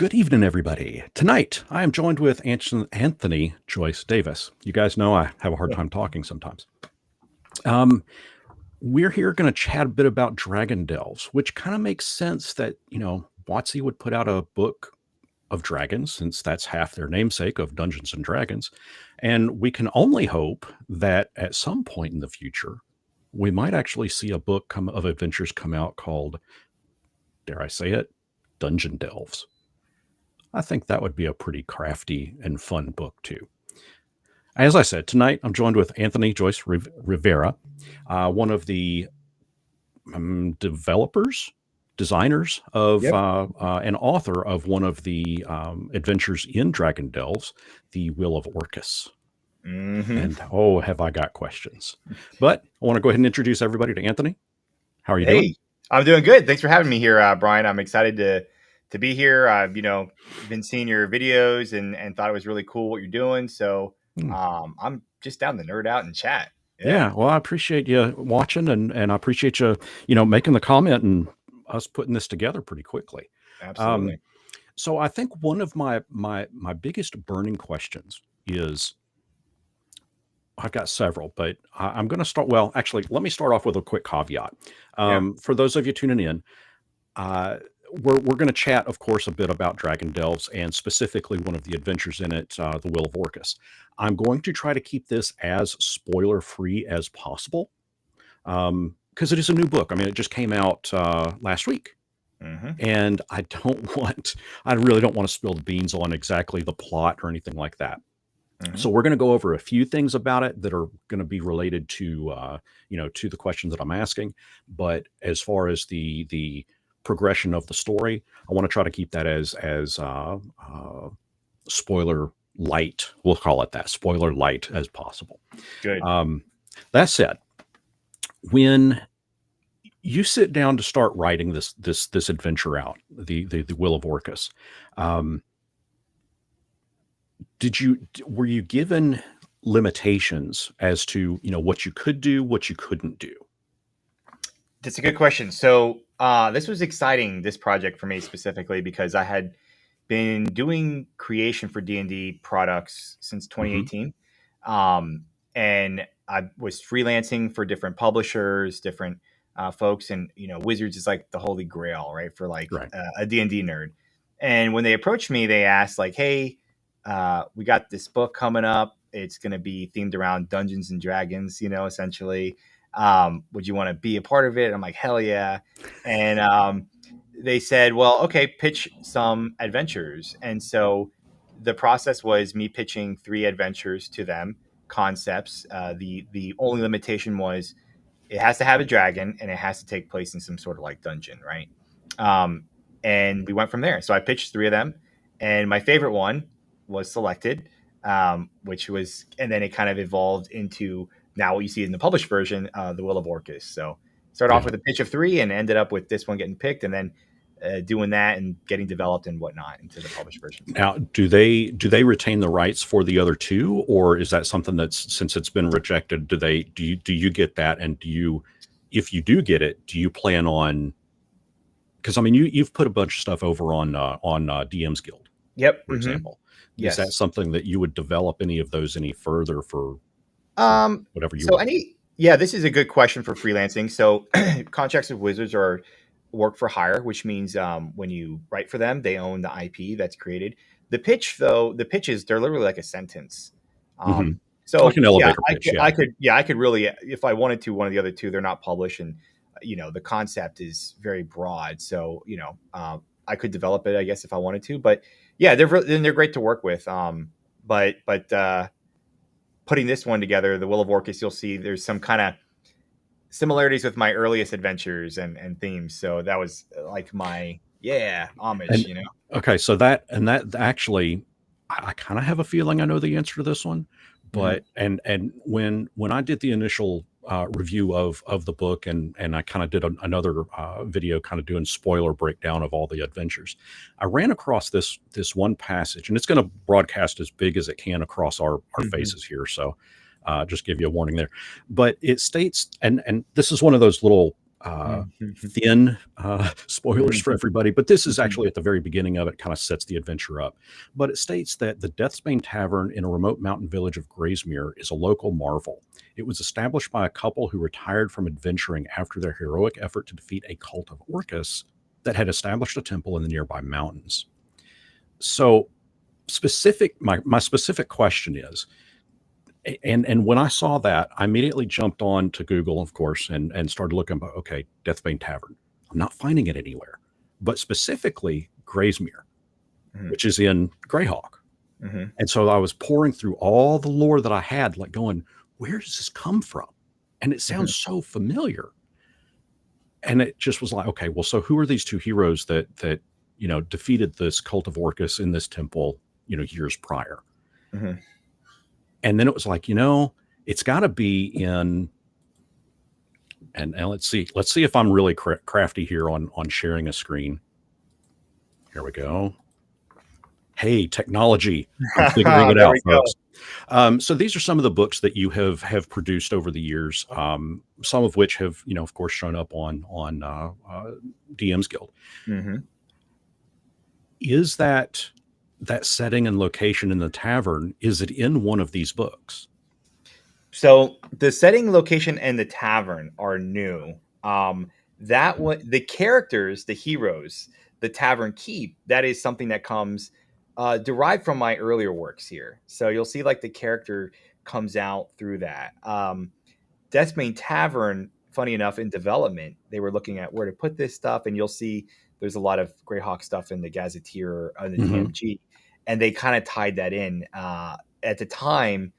Good evening, everybody. Tonight, I am joined with Anthony Joyce-Davis. You guys know I have a hard time talking sometimes. We're here going to chat a bit about Dragon Delves, which kind of makes sense that, WotC would put out a book of dragons, since that's half their namesake of Dungeons and Dragons. And we can only hope that at some point in the future, we might actually see a book of adventures come out called, dare I say it, Dungeon Delves. I think that would be a pretty crafty and fun book, too. As I said, tonight I'm joined with Anthony Joyce-Rivera, one of the designers of, and author of one of the adventures in Dragon Delves, the Will of Orcus. Mm-hmm. And have I got questions? But I want to go ahead and introduce everybody to Anthony. How are you doing? I'm doing good. Thanks for having me here, Brian. I'm excited to be here. I've been seeing your videos and thought it was really cool what you're doing. So I'm just down to nerd out and chat. Yeah. Well, I appreciate you watching and I appreciate you, making the comment and us putting this together pretty quickly. Absolutely. So I think one of my biggest burning questions is, I've got several, but I'm going to start. Well, actually, let me start off with a quick caveat. For those of you tuning in, we're going to chat, of course, a bit about Dragon Delves and specifically one of the adventures in it, the Will of Orcus. I'm going to try to keep this as spoiler-free as possible because it is a new book. I mean, it just came out last week. Mm-hmm. And I really don't want to spill the beans on exactly the plot or anything like that. Mm-hmm. So we're going to go over a few things about it that are going to be related to, to the questions that I'm asking. But as far as the progression of the story, I want to try to keep that as spoiler light. We'll call it that, spoiler light as possible. Good. That said, when you sit down to start writing this adventure out, the Will of Orcus, were you given limitations as to what you could do, what you couldn't do? That's a good question. So this was exciting, this project for me specifically, because I had been doing creation for D&D products since 2018. Mm-hmm. And I was freelancing for different publishers, different folks, and Wizards is like the holy grail, right? For a D&D nerd. And when they approached me, they asked like, hey, we got this book coming up. It's going to be themed around Dungeons and Dragons, essentially. Would you want to be a part of it? I'm like, hell yeah. And they said, well, okay, pitch some adventures. And so the process was me pitching 3 adventures to them, concepts. The only limitation was it has to have a dragon and it has to take place in some sort of like dungeon, right? And we went from there. So I pitched 3 of them, and my favorite one was selected, which was, and then it kind of evolved into now what you see in the published version, the Will of Orcus. So started off with a pitch of 3 and ended up with this one getting picked, and then doing that and getting developed and whatnot into the published version. Now, do they retain the rights for the other 2, or is that something that's, since it's been rejected, do you get that? And if you do get it, do you plan on? Because I mean, you've put a bunch of stuff over on DM's Guild. Yep. For example. Yes. Is that something that you would develop any of those any further for whatever you want? This is a good question for freelancing. So contracts with Wizards are work for hire, which means when you write for them, they own the IP that's created. The pitches, they're literally like a sentence. So like an elevator pitch, I could really, if I wanted to, one of the other 2, they're not published, and the concept is very broad. So I could develop it, I guess, if I wanted to. But yeah, they're great to work with. But putting this one together, the Will of Orcus, you'll see there's some kind of similarities with my earliest adventures and themes. So that was like my homage, Okay, so that actually, I kind of have a feeling I know the answer to this one, but and when I did the initial review of the book, and I kind of did another video kind of doing spoiler breakdown of all the adventures, I ran across this one passage, and it's going to broadcast as big as it can across our faces here, so just give you a warning there. But it states, and this is one of those little thin spoilers for everybody, but this is actually at the very beginning of it, kind of sets the adventure up. But it states that the Deathsbane Tavern in a remote mountain village of Graysmere is a local marvel. It was established by a couple who retired from adventuring after their heroic effort to defeat a cult of Orcus that had established a temple in the nearby mountains. So, my specific question is, and when I saw that, I immediately jumped on to Google, of course, and started looking about, okay, Deathbane Tavern. I'm not finding it anywhere, but specifically Graysmere, which is in Greyhawk. And so I was pouring through all the lore that I had, like going, where does this come from? And it sounds so familiar. And it just was like, okay, well, so who are these two heroes that defeated this cult of Orcus in this temple, years prior? And then it was like, it's got to be in, and let's see if I'm really crafty here on sharing a screen. Here we go. Hey, technology. I'm figuring it out, folks. So these are some of the books that you have produced over the years, some of which have, of course, shown up on DM's Guild. Is that setting and location in the tavern, is it in one of these books? So the setting, location, and the tavern are new. The characters, the heroes, the tavern keep, that is something that comes derived from my earlier works here. So you'll see like the character comes out through that. Deathbane Tavern, funny enough, in development, they were looking at where to put this stuff, and you'll see there's a lot of Greyhawk stuff in the Gazetteer, the DMG, and they kind of tied that in. At the time,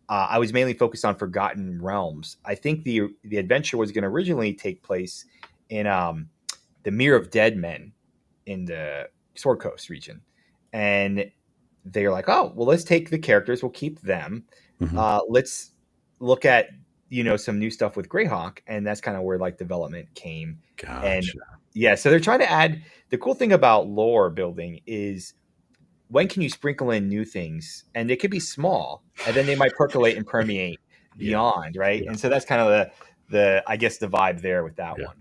I was mainly focused on Forgotten Realms. I think the adventure was going to originally take place in the Mere of Dead Men in the Sword Coast region. And they're like, oh, well, let's take the characters. We'll keep them. Let's look at, some new stuff with Greyhawk. And that's kind of where like development came. Gotcha. And yeah, so they're trying to add, the cool thing about lore building is when can you sprinkle in new things, and it could be small, and then they might percolate and permeate beyond, right? And so that's kind of the I guess the vibe there with that one.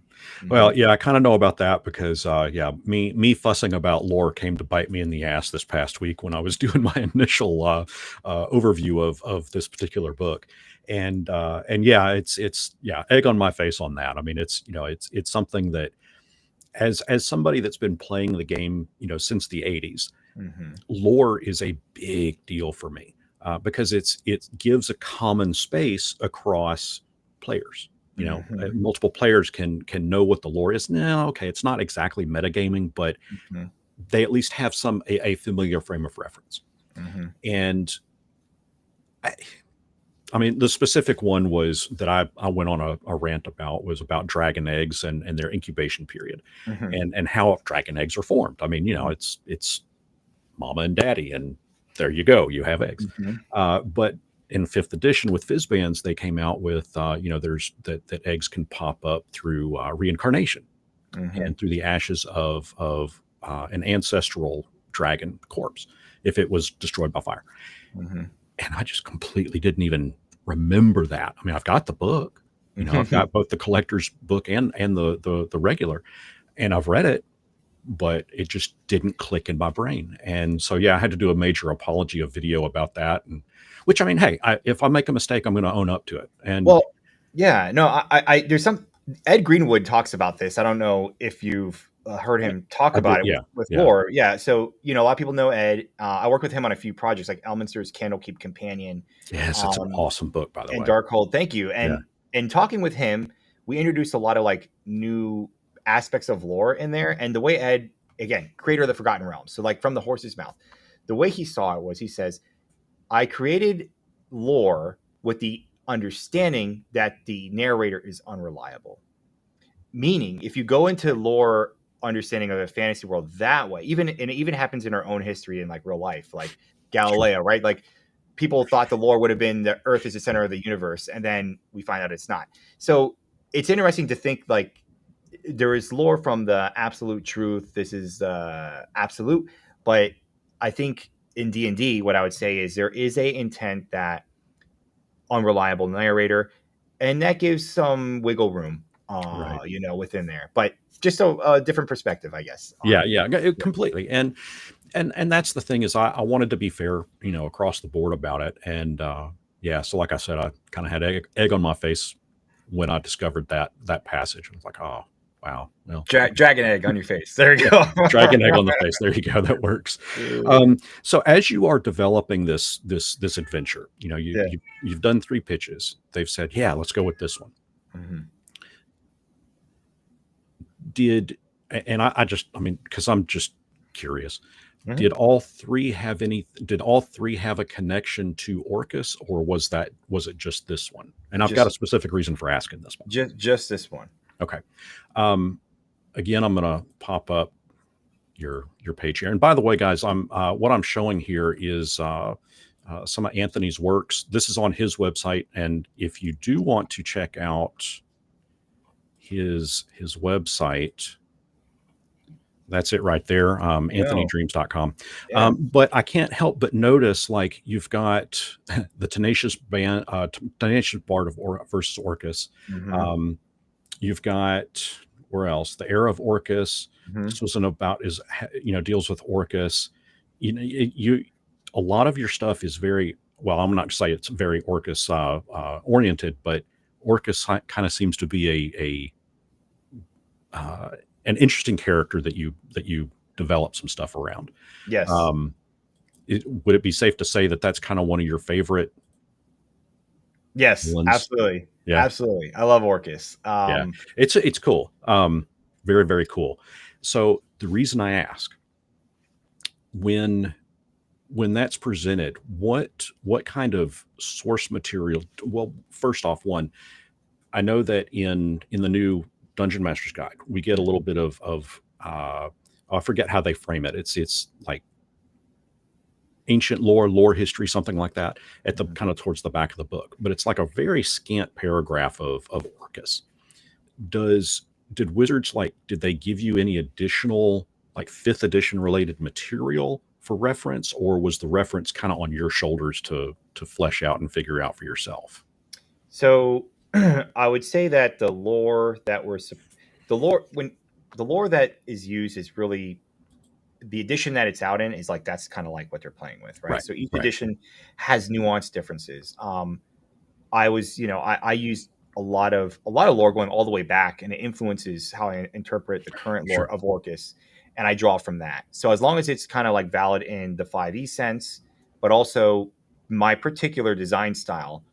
Well, yeah, I kind of know about that because, me fussing about lore came to bite me in the ass this past week when I was doing my initial overview of this particular book, and yeah, it's egg on my face on that. I mean, it's something that as somebody that's been playing the game, since the 80s, lore is a big deal for me because it gives a common space across players. Multiple players can know what the lore is. Now, okay, it's not exactly metagaming, but they at least have a familiar frame of reference. And I mean, the specific one was that I went on a rant about was about dragon eggs and their incubation period, and how dragon eggs are formed. I mean, it's mama and daddy, and there you go, you have eggs. But in 5th edition with Fizzbands, they came out with there's that eggs can pop up through reincarnation and through the ashes of an ancestral dragon corpse if it was destroyed by fire. And I just completely didn't even remember that. I mean, I've got the book, I've got both the collector's book and the regular, and I've read it, but it just didn't click in my brain. And so, yeah, I had to do a major apology of video about that. And which, I mean, hey, if I make a mistake, I'm going to own up to it. And well, yeah, no, I there's some, Ed Greenwood talks about this. I don't know if you've heard him talk about it with lore. Yeah. So, a lot of people know Ed. I work with him on a few projects like Elminster's Candlekeep Companion. Yes, it's an awesome book, by the way. And Darkhold. Thank you. And in talking with him, we introduced a lot of like new aspects of lore in there. And the way Ed, again, creator of the Forgotten Realms, so like from the horse's mouth, the way he saw it was, he says, I created lore with the understanding that the narrator is unreliable. Meaning, if you go into lore understanding of a fantasy world that way, and it even happens in our own history in like real life, like Galileo, right? Like people thought the lore would have been the Earth is the center of the universe, and then we find out it's not. So it's interesting to think like there is lore from the absolute truth. This is absolute, but I think in D&D, what I would say is there is a intent that unreliable narrator, and that gives some wiggle room Right. within there. But just a different perspective, I guess. Yeah, yeah, completely. And that's the thing is I wanted to be fair, across the board about it. And yeah, so like I said, I kind of had egg on my face when I discovered that passage. I was like, oh wow, well, okay. Dragon egg on your face. There you Yeah, go. dragon egg on the face. There you go. That works. So as you are developing this adventure, Yeah. you've done 3 pitches. They've said, yeah, let's go with this one. Mhm. I mean, because I'm just curious, Mhm. did all three have a connection to Orcus, or was it just this one? And I've got a Just specific reason for asking this one. just this one. Okay. Um, Again, I'm gonna pop up your page here. And by the way, guys, what I'm showing here is some of Anthony's works. This is on his website, and if you do want to check out his website, that's it right there, anthonydreams.com. Yeah. But I can't help but notice, like, you've got the Tenacious Bard versus Orcus. Mhm. You've got, where else? The Era of Orcus. Mhm. This wasn't about deals with Orcus. A lot of your stuff is very well. I'm not going to say it's very Orcus oriented, but Orcus kind of seems to be an interesting character that you develop some stuff around. Yes. Would it be safe to say that that's kind of one of your favorite Yes, villains? absolutely. Yeah. Absolutely. I love Orcus. Yeah, it's cool. Very, very cool. So the reason I ask, when that's presented, what kind of source material? Well, first off, one, I know that in the new Dungeon Master's Guide, we get a little bit of I forget how they frame it. It's like ancient lore history, something like that, at the Mhm. kind of towards the back of the book. But it's like a very scant paragraph of Orcus. Did Wizards, like, did they give you any additional, like, 5th edition related material for reference, or was the reference kind of on your shoulders to flesh out and figure out for yourself? So I would say that the lore that is used is really the edition that it's out in is like that's kind of like what they're playing with, right? Right, So each right, edition has nuanced differences. I used a lot of lore going all the way back, and it influences how I interpret the current lore sure, of Orcus, and I draw from that. So as long as it's kind of like valid in the 5e sense, but also my particular design style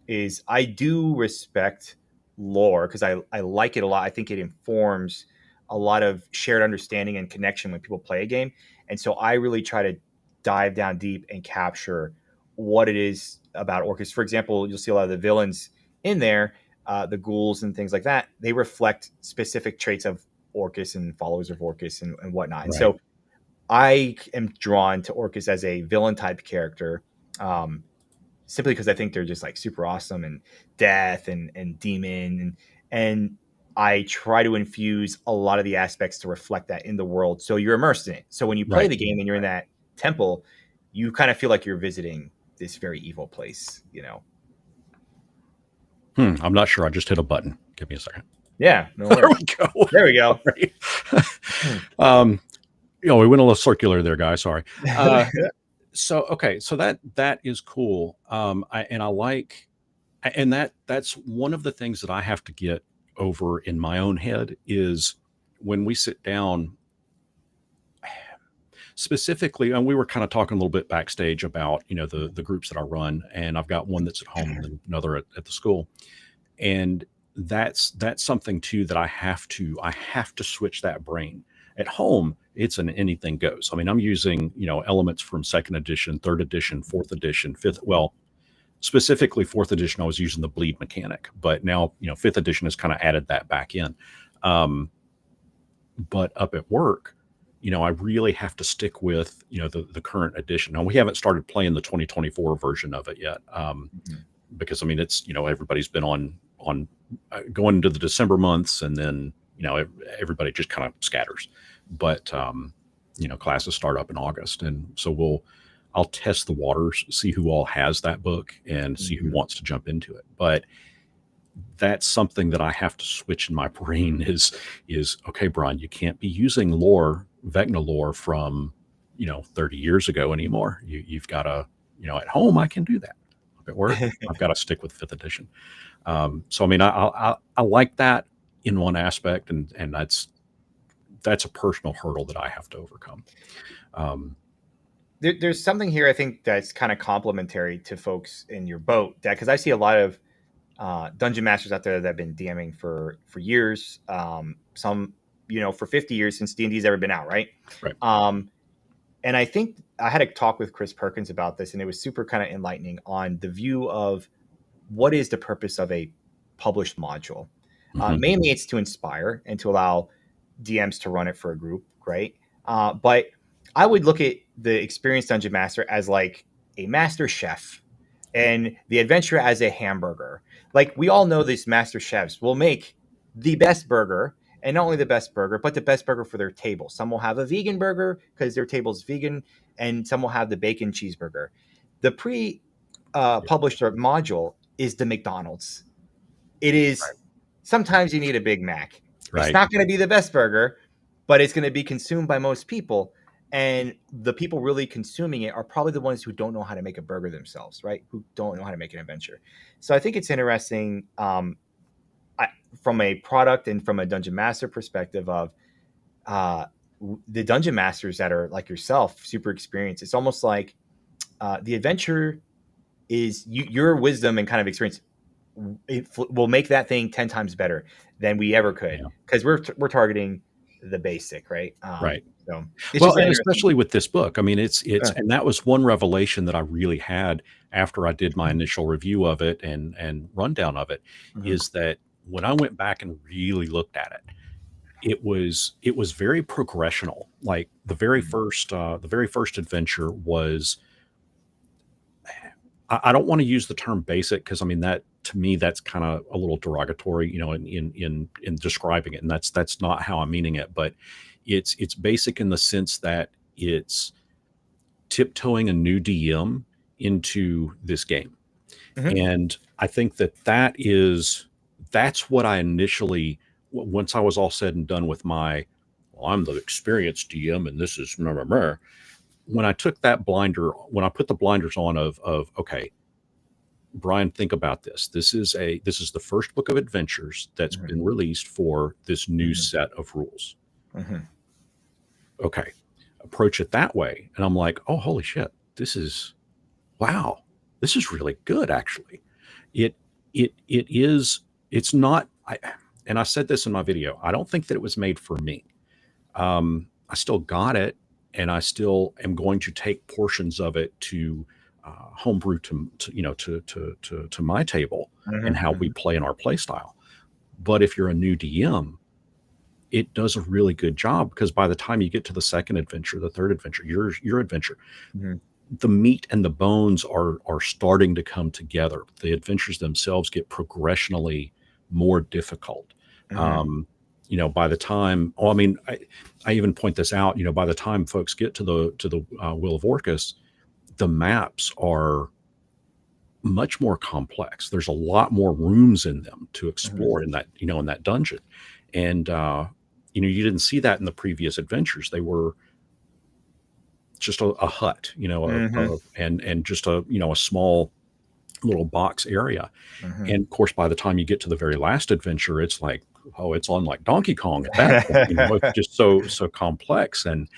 is I do respect lore because I like it a lot. I think it informs a lot of shared understanding and connection when people play a game. And so I really try to dive down deep and capture what it is about Orcus. For example, you'll see a lot of the villains in there, the ghouls and things like that. They reflect specific traits of Orcus and followers of Orcus and whatnot. And right, so I am drawn to Orcus as a villain type character. Simply because I think they're just like super awesome and death and demon and I try to infuse a lot of the aspects to reflect that in the world so you're immersed in it. So when you play right. the game and you're in that temple, you kind of feel like you're visiting this very evil place. I'm not sure. I just hit a button. Give me a second. Yeah, no There worries. we go. There we go. Sorry. We went a little circular there, guys. Sorry. So okay, so that is cool. I like, and that's one of the things that I have to get over in my own head is when we sit down specifically, and we were kind of talking a little bit backstage about the groups that I run, and I've got one that's at home and then another at the school, and that's something too that I have to switch that brain. At home, it's an anything goes. I mean, I'm using elements from 2nd edition, 3rd edition, 4th edition, 5th. Well, specifically 4th edition, I was using the bleed mechanic, but now 5th edition has kind of added that back in. But up at work, I really have to stick with the current edition. Now we haven't started playing the 2024 version of it yet, because I mean it's everybody's been on going into the December months, and then everybody just kind of scatters. But classes start up in August, and so I'll test the waters, see who all has that book, and see who wants to jump into it. But that's something that I have to switch in my brain is okay, Brian, you can't be using lore, Vecna lore from 30 years ago anymore. You've got to, at home I can do that. At work, I've got to stick with fifth edition. So I mean, I like that in one aspect, and that's a personal hurdle that I have to overcome. There's something here I think that's kind of complementary to folks in your boat, that because I see a lot of dungeon masters out there that have been DMing for years, some for 50 years since D&D's ever been out, right? Right. And I think I had a talk with Chris Perkins about this, and it was super kind of enlightening on the view of what is the purpose of a published module. Mhm. Mainly, it's to inspire and to allow DMs to run it for a group, right? But I would look at the experienced dungeon master as like a master chef, and the adventurer as a hamburger. Like, we all know these master chefs will make the best burger, and not only the best burger, but the best burger for their table. Some will have a vegan burger because their table's vegan, and some will have the bacon cheeseburger. The published module is the McDonald's. It is, sometimes you need a Big Mac. It's Right. not going to be the best burger, but it's going to be consumed by most people. And the people really consuming it are probably the ones who don't know how to make a burger themselves, right? Who don't know how to make an adventure. So I think it's interesting, from a product and from a dungeon master perspective of the dungeon masters that are like yourself, super experienced. It's almost like the adventure is your wisdom and kind of experience. It will make that thing 10 times better than we ever could, because we're targeting the basic, right? Right. So it's Well, just and especially with this book, I mean, it's Yeah. and that was one revelation that I really had after I did my initial review of it and rundown of it, Mhm. is that when I went back and really looked at it, it was very progressional. Like the very first adventure was, I don't want to use the term basic, because I mean, that to me that's kind of a little derogatory, in describing it, and that's not how I'm meaning it. But it's basic in the sense that it's tiptoeing a new DM into this game. Mhm. And I think that's what I initially, once I was all said and done with my, well, I'm the experienced DM and this is meh, meh, meh, when I took that blinder, when I put the blinders on of okay, Brian, think about this. This is the first book of adventures that's Mhm. been released for this new Mhm. set of rules. Mhm. Okay. Approach it that way. And I'm like, oh, holy shit. Wow. This is really good, actually. It it's not, and I said this in my video, I don't think that it was made for me. I still got it, and I still am going to take portions of it to homebrew to my table and Mhm. how we Mhm. play in our play style. But if you're a new DM, it does a really good job, because by the time you get to the second adventure, the third adventure, your adventure, Mhm. the meat and the bones are starting to come together. The adventures themselves get progressionally more difficult. Mhm. By the time, oh, I mean, I even point this out. By the time folks get to the Will of Orcus, the maps are much more complex. There's a lot more rooms in them to Mhm. explore in that dungeon, and you didn't see that in the previous adventures. They were just a hut, Mhm. and just a small little box area. Mhm. And of course, by the time you get to the very last adventure, it's like, oh, it's on like Donkey Kong at that point. It's just so complex, and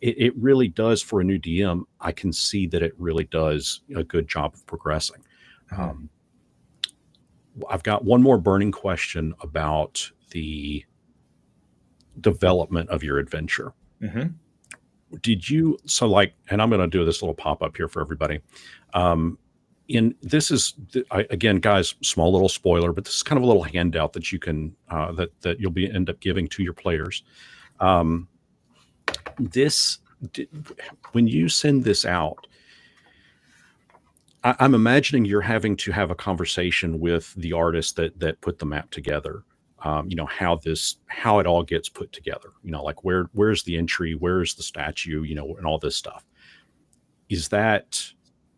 it really does for a new DM. I can see that it really does a good job of progressing. Mhm. Um, I've got one more burning question about the development of your adventure. Mhm. Did you, so like, and I'm going to do this little pop up here for everybody. Um, in this is again, guys, small little spoiler, but this is kind of a little handout that you can that you'll be end up giving to your players. Um, this di- when you send this out, I'm imagining you're having to have a conversation with the artist that put the map together. How it all gets put together. Like where's the entry, where's the statue, and all this stuff. Is that,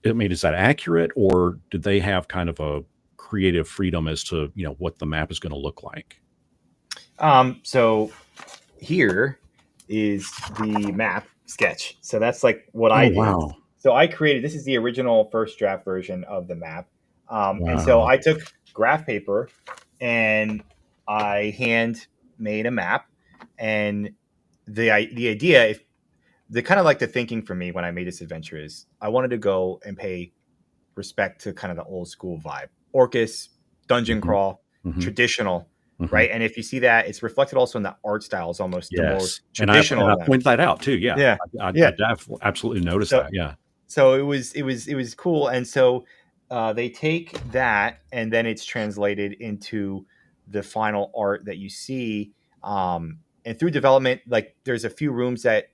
I mean, is that accurate, or did they have kind of a creative freedom as to what the map is going to look like? So here is the map sketch. So that's like what Oh I did. wow, So I created, this is the original first draft version of the map. And so wow, I took graph paper and I hand made a map. And the idea, if the kind of like the thinking for me when I made this adventure is I wanted to go and pay respect to kind of the old school vibe. Orcus, dungeon hmm crawl, hmm traditional, hmm right? And if you see that, it's reflected also in the art style is almost the most yes, and traditional I of them. pointed that out too. Yeah, Yeah. I Yeah. absolutely noticed So that. Yeah, so it was cool. And so they take that and then it's translated into the final art that you see. And through development, like there's a few rooms that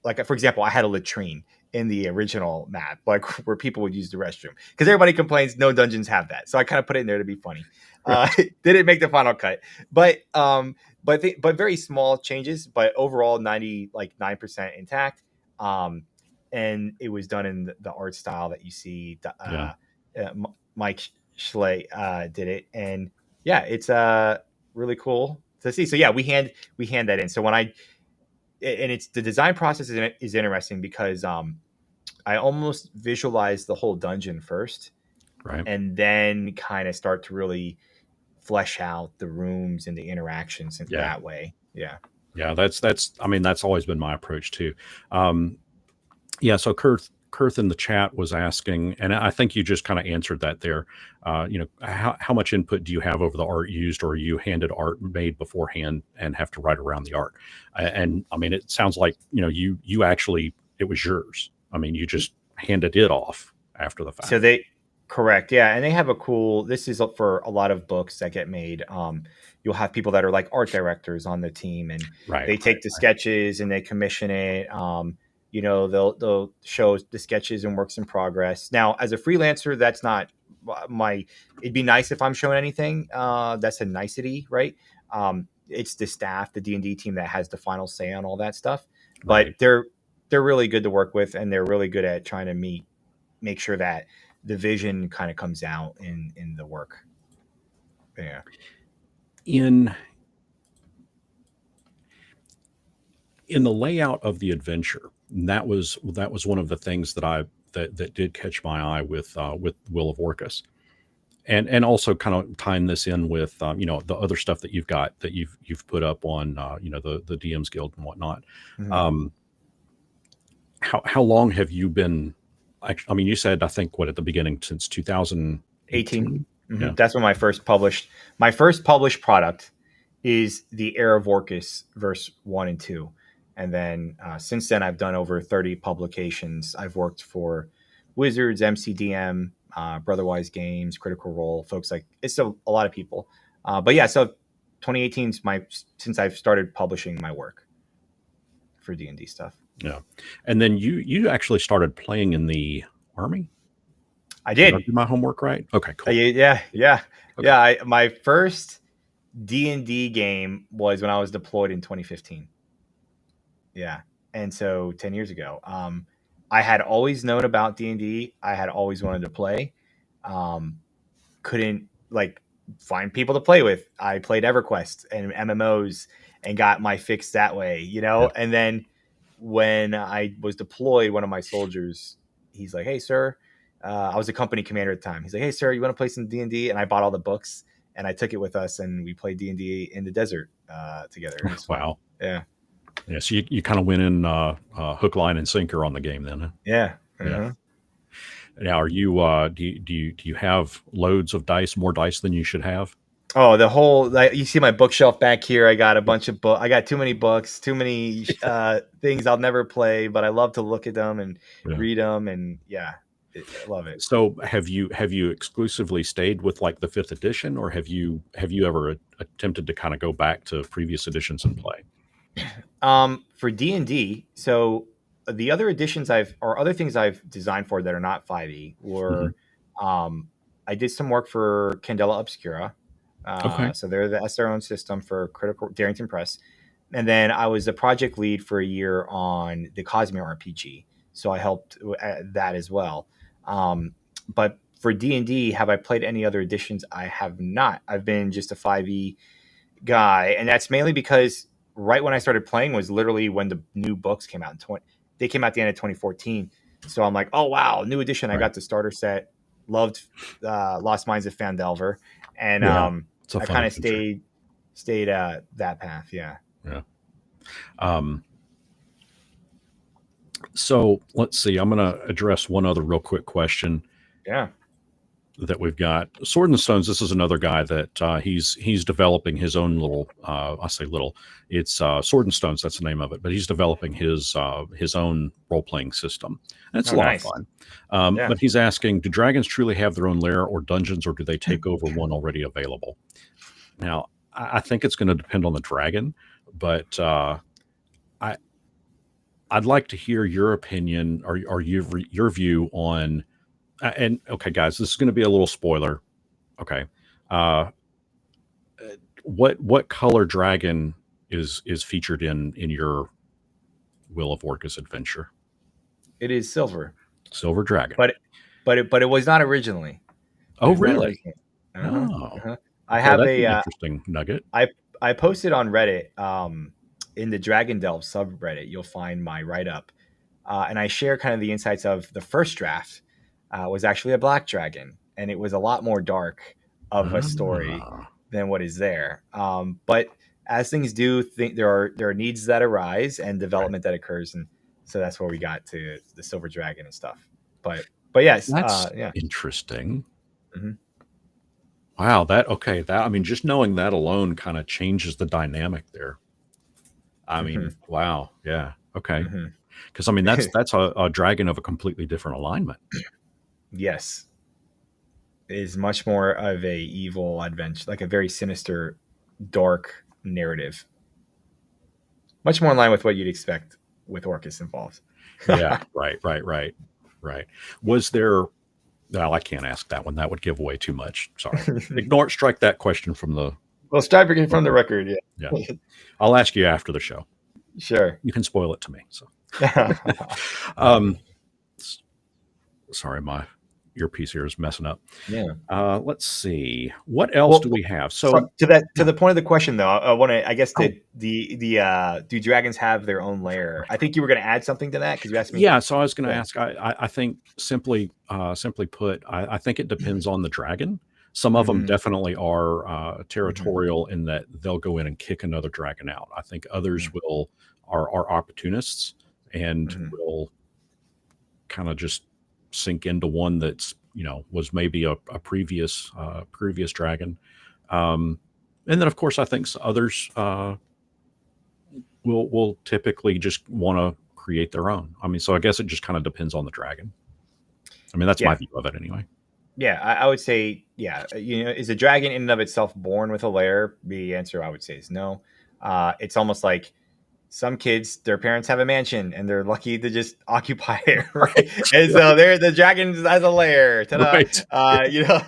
like for example, I had a latrine in the original map, like where people would use the restroom because everybody complains no dungeons have that. So I kind of put it in there to be funny. right. Didn't make the final cut, but very small changes, but overall 99% intact. And it was done in the art style that you see. Yeah, Mike Schley did it, and yeah, it's really cool to see. So yeah, we hand that in. So when I and it's the design process is interesting because I almost visualize the whole dungeon first, right. and then kind of start to really flesh out the rooms and the interactions in Yeah, that way. Yeah. yeah. That's. I mean, that's always been my approach too. Um, Yeah, so Kurth in the chat was asking, and I think you just kind of answered that there. How much input do you have over the art used, or are you handed art made beforehand and have to write around the art? And I mean, it sounds like you actually it was yours. I mean, you just handed it off after the So fact. they correct, yeah, and they have a cool. This is for a lot of books that get made. You'll have people that are like art directors on the team, and Right, they right, take the right, sketches and they commission it. They'll show the sketches and works in progress. Now, as a freelancer, that's not my. It'd be nice if I'm showing anything. That's a nicety, right? It's the staff, the D&D team that has the final say on all that stuff. But right. they're really good to work with, and they're really good at trying to make sure that the vision kind of comes out in the work. Yeah. In in the layout of the adventure, that was one of the things that did catch my eye with Will of Orcus, and also kind of tying this in with the other stuff that you've got that you've put up on the DMs Guild and whatnot. Mhm. Um, how long have you been? I mean, you said I think what at the beginning since 18. 2018. Yeah. That's when my first published product is the Heir of Orcus verse 1 and 2. And then since then I've done over 30 publications. I've worked for Wizards, MCDM, Brotherwise Games, Critical Role, folks like it's a lot of people. But yeah, so 2018 is since I've started publishing my work for D&D stuff. Yeah, and then you actually started playing in the army. I Did I did. do my homework right? Okay, cool. Okay. Yeah. My first D&D game was when I was deployed in 2015. Yeah, and so 10 years ago, I had always known about D&D. I had always wanted to play. Um, couldn't like find people to play with. I played EverQuest and MMOs and got my fix that way, Yeah. And then when I was deployed, one of my soldiers, he's like, "Hey, sir," I was a company commander at the time. He's like, "Hey, sir, you want to play some D&D?" And I bought all the books and I took it with us and we played D&D in the desert together. It was fun. Wow. Yeah, Yeah. So you kind of went in hook, line, and sinker on the game then. Huh? yeah. Yeah. Uh-huh. Now, are you do you have loads of dice, more dice than you should have? Oh, you see my bookshelf back here. I got a bunch of I got too many books, too many things I'll never play, but I love to look at them and Yeah. read them, and yeah, I love it. So have you exclusively stayed with like the fifth edition, or have you ever attempted to kind of go back to previous editions and play? For D&D, so the other editions other things I've designed for that are not 5e Hmm. were, um, I did some work for Candela Obscura. Okay. So that's their own system for Critical Darrington Press. And then I was the project lead for a year on the Cosmere RPG. So I helped that as well. But for D&D, have I played any other editions? I have not. I've been just a 5e guy, and that's mainly because right when I started playing was literally when the new books came out they came out at the end of 2014. So I'm like, oh wow, new edition. I Right. got the starter set. Loved Lost Mines of Fandelver, and Yeah. It's a I fun kind of adventure. stayed that path. Yeah. Yeah. Um, so let's see. I'm going to address one other real quick question Yeah. that we've got. Sword and Stones. This is another guy that he's developing his own little. I say little. It's Sword and Stones. That's the name of it. But he's developing his own role playing system, and it's Oh, a lot of nice. fun. Yeah. But he's asking, do dragons truly have their own lair or dungeons, or do they take over one already available? Now, I think it's going to depend on the dragon, but I I'd like to hear your opinion or your view on. And okay, guys, this is going to be a little spoiler. Okay, uh, what color dragon is featured in your Will of Orcus adventure? It is silver, Silver dragon. but it was not originally. It Oh, was not really? originally. Uh huh. Oh, Uh huh. I okay. have That's a an interesting nugget. I posted on Reddit in the Dragon Delve subreddit. You'll find my write up, and I share kind of the insights of the first draft. Was actually a black dragon, and it was a lot more dark of a story Ah, than what is there. But as things do, think there are needs that arise and right. development that occurs, and so that's where we got to the silver dragon and stuff. But yes, That's yeah. interesting. Hmm. Wow, that okay. That I mean, just knowing that alone kind of changes the dynamic there. I Hmm. mean, wow, yeah, okay. Hmm. Because I mean, that's a dragon of a completely different alignment. Yes, is much more of a evil adventure, like a very sinister, dark narrative. Much more in line with what you'd expect with Orcus involved. Yeah, right, right, right, right. Was there? Well, I can't ask that one. That would give away too much. Sorry. Ignore. Strike that question from the Well, Steinberg from the record. record, Yeah, yeah. I'll ask you after the show. Sure. You can spoil it to me. So, Yeah. um, sorry, my earpiece here is messing up. Yeah. Let's see. What else do Well, we have? so So, to yeah. the point of the question though, I want to. I guess Oh, the do dragons have their own lair? I think you were going to add something to that because you asked me. yeah. So I was going to Yeah. ask. I think simply put, I think it depends on the dragon. Some of them Hmm. definitely are Hmm. territorial in that they'll go in and kick another dragon out. I think others will are opportunists and Hmm. will kind of just sink into one that's was maybe a previous dragon. Um, and then of course I think others will typically just want to create their own. I mean, so I guess it just kind of depends on the dragon. I mean, that's my Yeah. view of it anyway. Yeah. I would say, yeah. Is a dragon in and of itself born with a lair? The answer I would say is no. It's almost like some kids, their parents have a mansion and they're lucky to just occupy it, right? Right. And Yeah. so they're the dragons as a lair. Ta-da. Right. Yeah.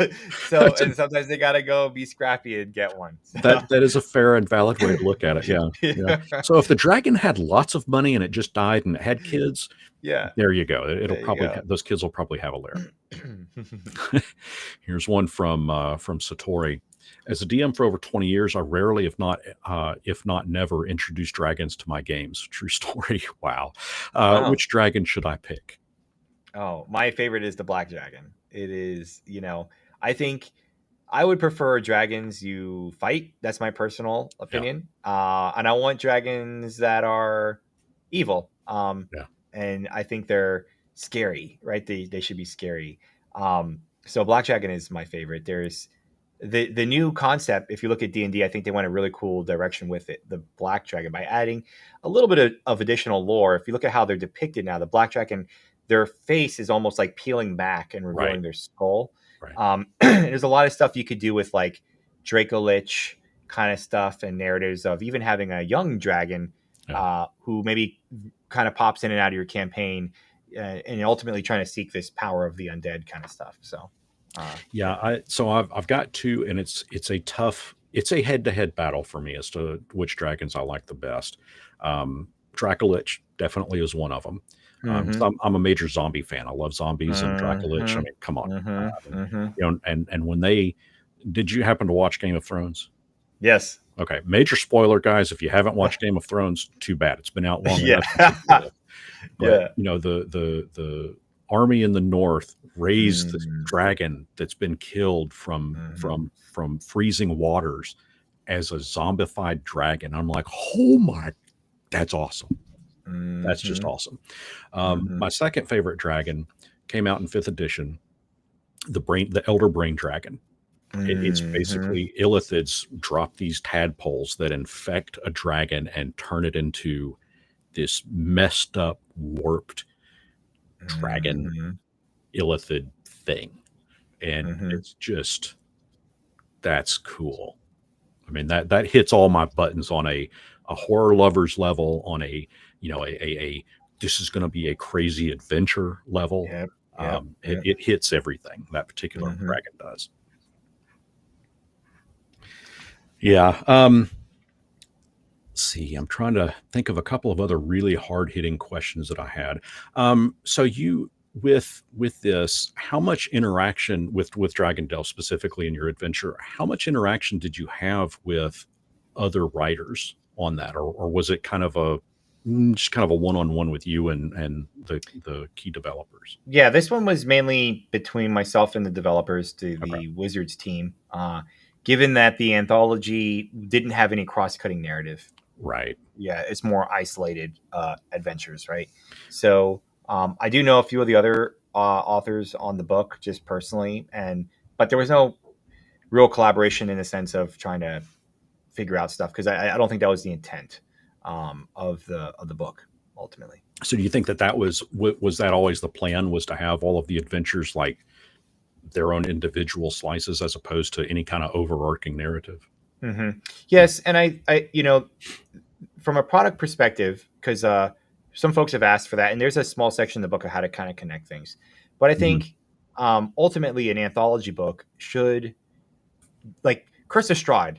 So That's a, and sometimes they gotta go be scrappy and get one. So that is a fair and valid way to look at it. Yeah. Yeah. yeah. So if the dragon had lots of money and it just died and it had kids, Yeah. there you go. It'll There you probably go. those kids will probably have a lair. Here's one from Satori. As a DM for over 20 years, I rarely, if not never, introduce dragons to my games. True story. Wow. Wow. Which dragon should I pick? Oh, my favorite is the black dragon. It is, I think I would prefer dragons you fight. That's my personal Yeah. opinion. And I want dragons that are evil. Yeah. And I think they're scary, right? They should be scary. So Black Dragon is my favorite. There's the new concept. If you look at D&D, I think they went a really cool direction with it. The Black Dragon by adding a little bit of additional lore. If you look at how they're depicted now, the Black Dragon, their face is almost like peeling back and Right. revealing their skull. Right. There's a lot of stuff you could do with like Draco Lich kind of stuff and narratives of even having a young dragon Yeah. who maybe kind of pops in and out of your campaign and ultimately trying to seek this power of the undead kind of stuff. So, Yeah. So I've got two, and it's a head-to-head battle for me as to which dragons I like the best. Dracolich definitely is one of them. Mm-hmm. So I'm a major zombie fan. I love zombies and Dracolich. I Mm-hmm. mean, come on. Mm-hmm. Mm-hmm. And when did you happen to watch Game of Thrones? Yes. Okay, major spoiler, guys. If you haven't watched Game of Thrones, too bad. It's been out long Yeah. enough. It's a deal. But Yeah. the army in the north raised this Mm-hmm. dragon that's been killed from freezing waters as a zombified dragon. I'm like, oh my, that's awesome. That's just Mm-hmm. awesome. Mm-hmm. My second favorite dragon came out in 5th edition, the Elder Brain Dragon. It's Mm-hmm. basically illithids drop these tadpoles that infect a dragon and turn it into this messed up, warped dragon Mm-hmm. illithid thing. And Mm-hmm. it's just, that's cool. I mean, that hits all my buttons on a horror lovers level, on a this is going to be a crazy adventure level. Yep. Yep. Yep. It hits everything that particular Mm-hmm. dragon does. Yeah. Let's see, I'm trying to think of a couple of other really hard hitting questions that I had. So you with this, how much interaction with Dragon Delve specifically in your adventure? How much interaction did you have with other writers on that, or was it kind of just kind of a one-on-one with you and the key developers? Yeah, this one was mainly between myself and the developers, Okay, the Wizards team. Given that the anthology didn't have any cross-cutting narrative, right. yeah, it's more isolated adventures, right? So I do know a few of the other authors on the book just personally, but there was no real collaboration in the sense of trying to figure out stuff because I don't think that was the intent of the book ultimately. So do you think that was that always the plan, was to have all of the adventures like their own individual slices as opposed to any kind of overarching narrative? Mm-hmm. Yes, and I, from a product perspective, because some folks have asked for that, and there's a small section in the book of how to kind of connect things. But I Mhm. think ultimately an anthology book should, like Curse of Strahd,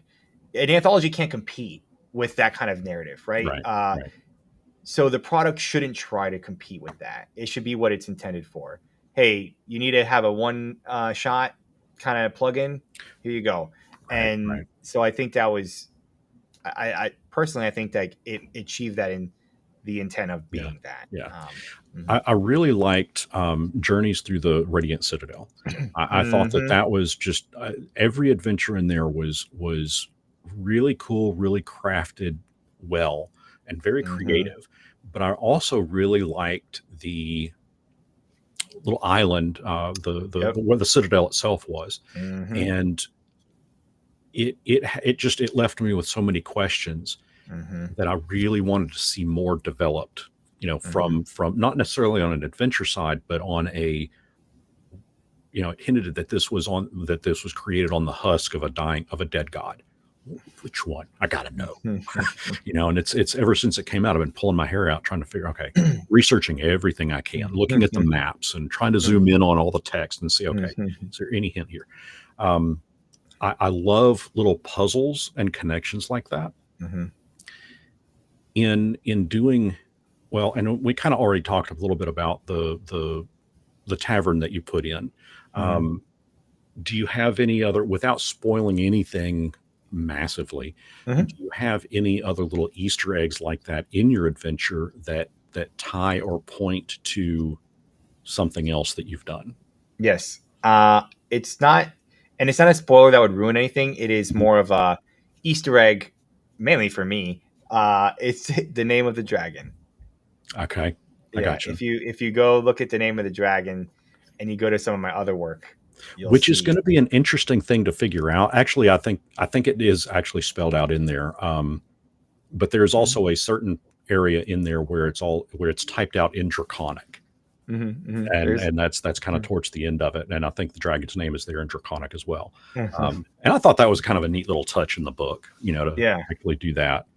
an anthology can't compete with that kind of narrative, right? Right, right. So the product shouldn't try to compete with that. It should be what it's intended for. Hey, you need to have a one shot kind of plugin. Here you go. Right, And right. so I think that was, I personally, I think that it achieved that in the intent of Yeah, being that. yeah. Mhm. I really liked Journeys Through the Radiant Citadel. I thought that Mhm. that was just every adventure in there was really cool, really crafted well, and very Mhm. creative. But I also really liked the little island, Yep. where the citadel itself was, Mhm. and it left me with so many questions Mhm. that I really wanted to see more developed, Mhm. from not necessarily on an adventure side, but on it hinted that this was created on the husk of a dead god. Which one? I gotta know. And it's ever since it came out, I've been pulling my hair out trying to figure, okay, researching everything I can, looking at the maps and trying to zoom in on all the text and see, okay, is there any hint here? Um, I love little puzzles and connections like that Mhm. in doing well. And we kind of already talked a little bit about the tavern that you put in. Mhm. Um, do you have any other, without spoiling anything massively, do Mhm. you have any other little Easter eggs like that in your adventure that tie or point to something else that you've done? Yes. It's not, and it's not a spoiler that would ruin anything. It is Mhm. more of a Easter egg, mainly for me. It's the name of the dragon. Okay, I Yeah. gotcha. If you go look at the name of the dragon, and you go to some of my other work, you'll Which is see. going to be an interesting thing to figure out. Actually, I think it is actually spelled out in there. But there's Mhm. also a certain area in there where it's typed out in Draconic, Mhm. Mhm. and There's. and that's kind of towards the end of it. And I think the dragon's name is there in Draconic as well. Mhm. And I thought that was kind of a neat little touch in the book, to Yeah. actually do that.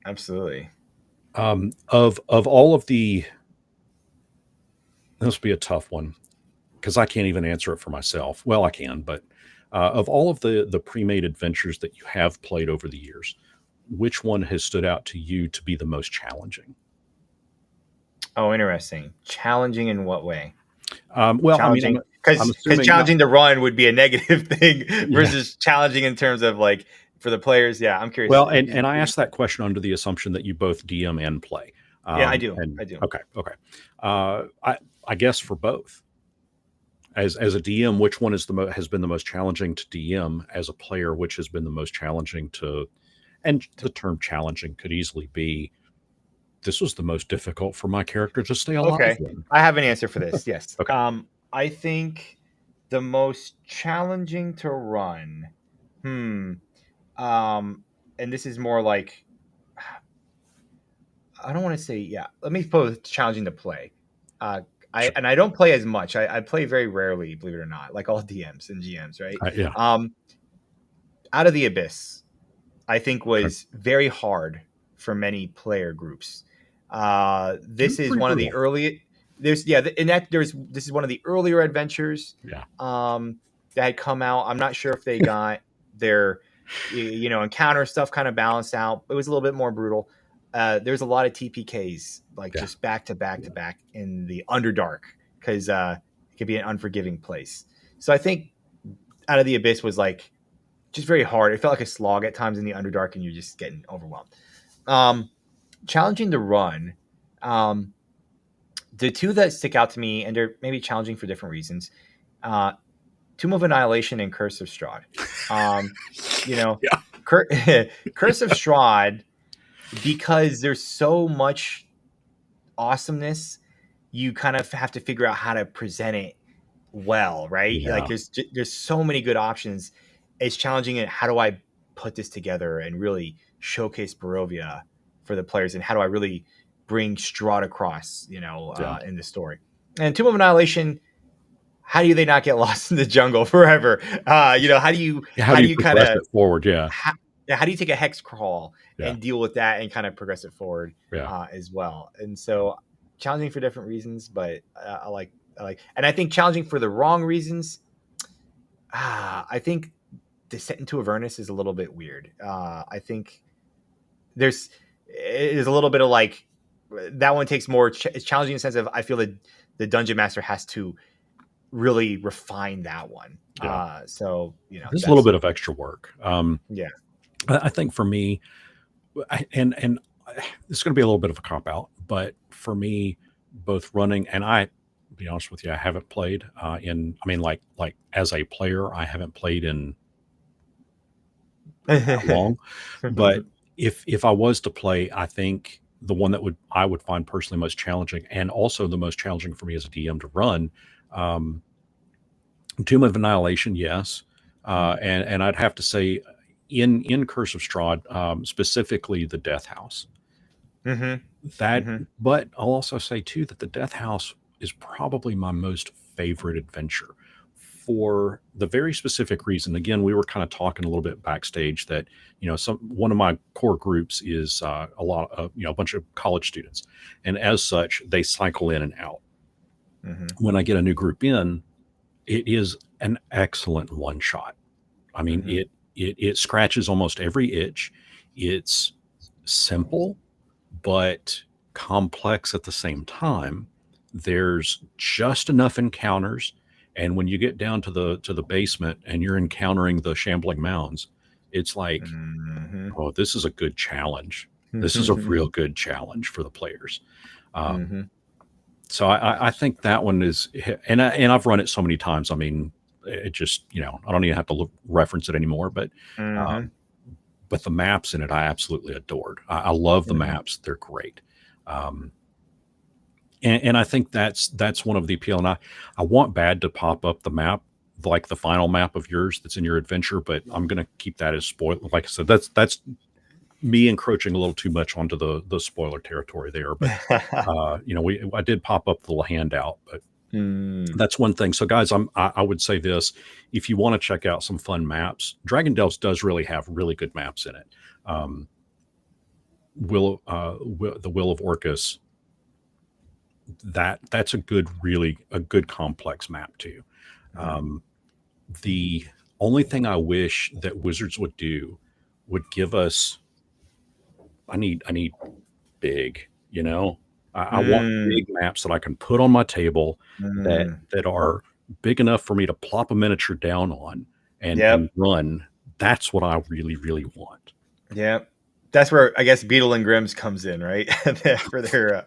Absolutely. Of all of the, this will be a tough one because I can't even answer it for myself. Well, I can, but of all of the pre-made adventures that you have played over the years, which one has stood out to you to be the most challenging? Oh, interesting. Challenging in what way? Well, I mean, Challenging I'm because assuming not. challenging to run would be a negative thing Yeah. versus challenging in terms of like for the players. Yeah, I'm curious. Well, and I asked that question under the assumption that you both DM and play. Yeah, I do. And I do. okay. I guess for both. As a DM, which one is has been the most challenging to DM? As a player, which has been the most challenging to? And the term challenging could easily be, this was the most difficult for my character to stay alive Okay, in. I have an answer for this. Yes. Okay. I think the most challenging to run. Hmm. And this is more like I don't want to say yeah. Let me put challenging to play. Uh, Sure. I don't play as much. I play very rarely, believe it or not, like all DMs and GMs, right? Yeah. Out of the Abyss, I think Okay. was very hard for many player groups. It This was is pretty one of the brutal. early. There's yeah, in that there's this is one of the earlier adventures Yeah. that had come out. I'm not sure if they got their encounter stuff kind of balanced out. It was a little bit more brutal. There's a lot of TPKs like Yeah. just back to back to back in the Underdark because it could be an unforgiving place. So I think Out of the Abyss was like just very hard. It felt like a slog at times in the Underdark, and you're just getting overwhelmed. Challenging to run. The two that stick out to me, and they're maybe challenging for different reasons. Uh, Tomb of Annihilation and Curse of Strahd. Yeah. Curse of Strahd, because there's so much awesomeness, you kind of have to figure out how to present it well, right? Yeah. Like there's so many good options. It's challenging it. How do I put this together and really showcase Barovia for the players, and how do I really bring Strahd across, Yeah. in the story? And Tomb of Annihilation, how do they not get lost in the jungle forever? How do you How do you kind progress of it forward? Yeah. how do you take a hex crawl Yeah. and deal with that and kind of progress it forward Yeah. as well? And so challenging for different reasons, but I like, and I think challenging for the wrong reasons. I think Descent into Avernus is a little bit weird. I think there's a little bit of like that one takes more. It's challenging in the sense of I feel that the dungeon master has to really refine that one. Yeah. So There's a little bit of extra work. Yeah. I think for me, and it's going to be a little bit of a cop out, but for me, both running and to be honest with you, I haven't played I mean, like as a player, I haven't played in that long. But if I was to play, I think the one that I would find personally most challenging, and also the most challenging for me as a DM to run, um, Tomb of Annihilation, yes, and I'd have to say in Curse of Strahd, specifically the Death House. Mm-hmm. That, Mm-hmm. but I'll also say too that the Death House is probably my most favorite adventure for the very specific reason. Again, we were kind of talking a little bit backstage that one of my core groups is a lot of a bunch of college students, and as such, they cycle in and out. Mm-hmm. When I get a new group in, it is an excellent one shot. I mean, Mm-hmm. it scratches almost every itch. It's simple, but complex at the same time. There's just enough encounters, and when you get down to the basement and you're encountering the shambling mounds, it's like, Mm-hmm. oh, this is a good challenge. This is a real good challenge for the players. Um, Mm-hmm. so I think that one is, and I've run it so many times. I mean, it just I don't even have to reference it anymore. Mm-hmm. But the maps in it, I absolutely adored. I love the Mm-hmm. maps; they're great. Um, and I think that's one of the appeal. And I want bad to pop up the map, like the final map of yours that's in your adventure, but I'm going to keep that as spoiler. Like I said, that's me encroaching a little too much onto the spoiler territory there. But I did pop up the little handout, but that's one thing. So guys, I would say this: if you want to check out some fun maps, Dragon Delves does really have really good maps in it. The Will of Orcus, that's a good complex map too. Um, the only thing I wish that Wizards would do would give us I need big, you know. I want big Mm, maps that I can put on my table that mm. are big enough for me to plop a miniature down on and Yep. run. That's what I really, really want. Yep. That's where I guess Beetle and Grimm's comes in, right? For their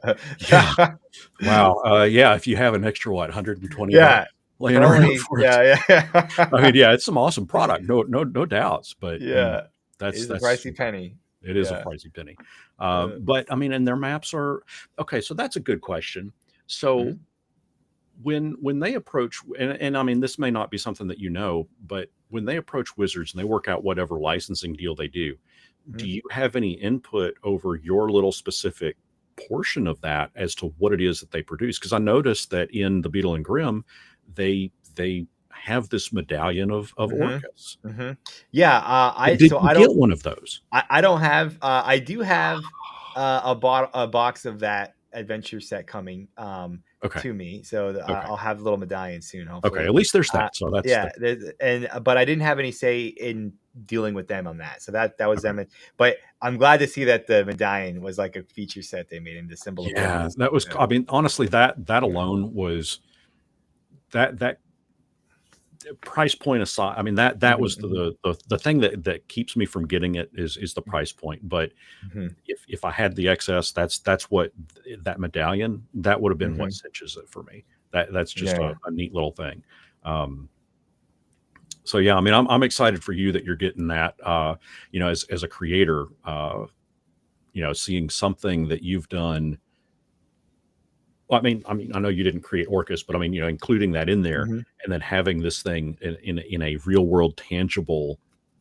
Yeah. Wow. Yeah. If you have an extra, what, $120 yeah. laying For around only for it. yeah, I mean, yeah. yeah, it's some awesome product. No doubts. But Yeah. that's It's a pricey penny. it is a Yeah. pricey penny. Uh, But I mean, and their maps are okay. So that's a good question. So mhm, when they approach, and I mean, this may not be something that you know, but when they approach Wizards and they work out whatever licensing deal they do mhm. you have any input over your little specific portion of that as to what it is that they produce? Because I noticed that in the Beetle and Grimm, they have this medallion of Mhm. Orcus. Mhm. Yeah, Did you I get don't one of those? I don't have I do have a box of that adventure set coming Okay. to me. So Okay. I'll have a little medallion soon, Okay. hopefully. At least there's Uh that. So that's yeah, that. and but I didn't have any say in dealing with them on that. So that was Okay. them. But I'm glad to see that the medallion was like a feature set they made in the symbol of Yeah, Orcus. that was. Yeah. I mean, honestly, that alone was that price point aside. I mean, that Mhm, was mhm, the thing that keeps me from getting it is the price point. But mhm, if I had the excess, that's what that medallion, that would have been what mhm. cinches it for me. That's just Yeah. a neat little thing. Um, so yeah, I mean, I'm excited for you that you're getting that. As a creator, seeing something that you've done. Well, I know you didn't create Orcus, but I mean, including that in there, Mhm. and then having this thing in a real world tangible.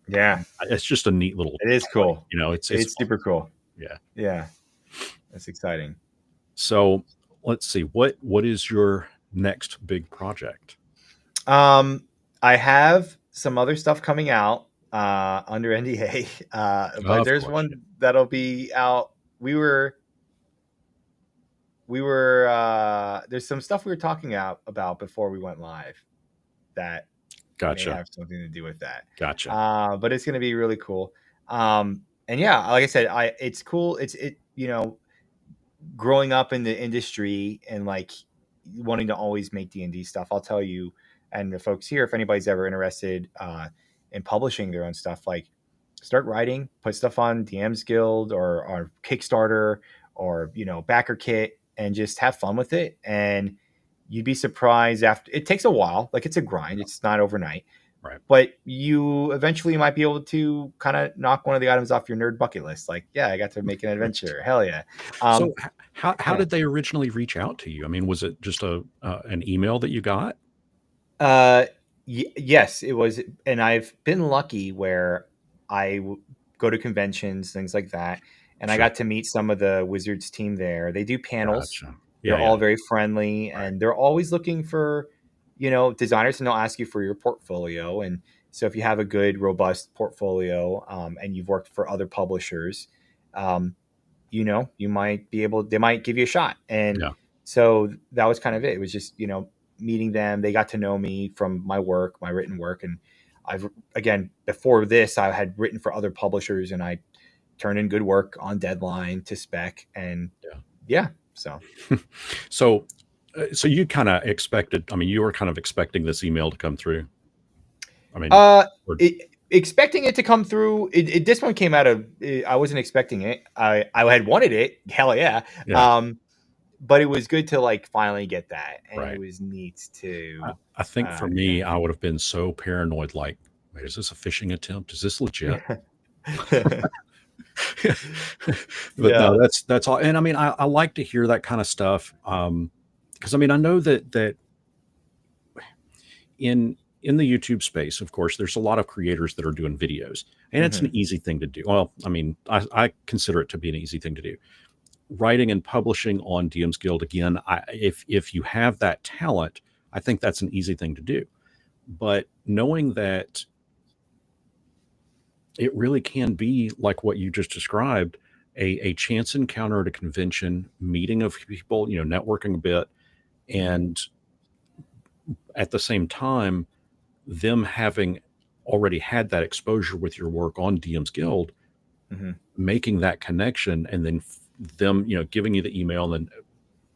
Yeah. It's just a neat little It is toy. cool. It's It's fun. super cool. Yeah. Yeah. That's exciting. So let's see, what is your next big project? Um, I have some other stuff coming out under NDA, but Of there's course. one that'll be out. We were there's some stuff we were talking about before we went live that may Gotcha. have something to do with that. Gotcha. But it's going to be really cool. And yeah, like I said, it's cool. Growing up in the industry and like wanting to always make D&D stuff, I'll tell you and the folks here, if anybody's ever interested in publishing their own stuff, like start writing, put stuff on DM's Guild or Kickstarter or Backer Kit, and just have fun with it. And you'd be surprised. After it takes a while, like it's a grind, it's not overnight, Right. but you eventually might be able to kind of knock one of the items off your nerd bucket list. Like, yeah, I got to make an adventure. Hell yeah. So Um, how yeah. did they originally reach out to you? I mean, was it just a an email that you got? Uh, yes, it was, and I've been lucky where go to conventions, things like that, and I Sure. got to meet some of the Wizards team there. They do panels. Gotcha. They're Yeah, yeah. all very friendly, Right. and they're always looking for, designers, and they'll ask you for your portfolio. And so if you have a good, robust portfolio, and you've worked for other publishers, um, you might be able. They might give you a shot, and Yeah. so that was kind of it. It was just meeting them. They got to know me from my work, my written work, and I've again before this I had written for other publishers, and I turned in good work on deadline to spec, and yeah, so So so you kind of expected, I mean, you were kind of expecting this email to come through. I mean, uh, or expecting it to come through. This one came out of. I wasn't expecting it. I had wanted it. Hell yeah. yeah, But it was good to like finally get that, and it right. was neat I, to. I think for Yeah. me, I would have been so paranoid, like, wait, is this a phishing attempt? Is this legit? But no, Yeah. that's all. And I mean, I like to hear that kind of stuff. Because I mean, I know that in the YouTube space, of course, there's a lot of creators that are doing videos, and it's Hmm. an easy thing to do. Well, I mean, I consider it to be an easy thing to do. Writing and publishing on DM's Guild, again, if you have that talent, I think that's an easy thing to do. But knowing that it really can be like what you just described, a chance encounter at a convention, meeting of people, networking a bit, and at the same time, them having already had that exposure with your work on DM's Guild, Mm-hmm. making that connection, and then them, giving you the email and then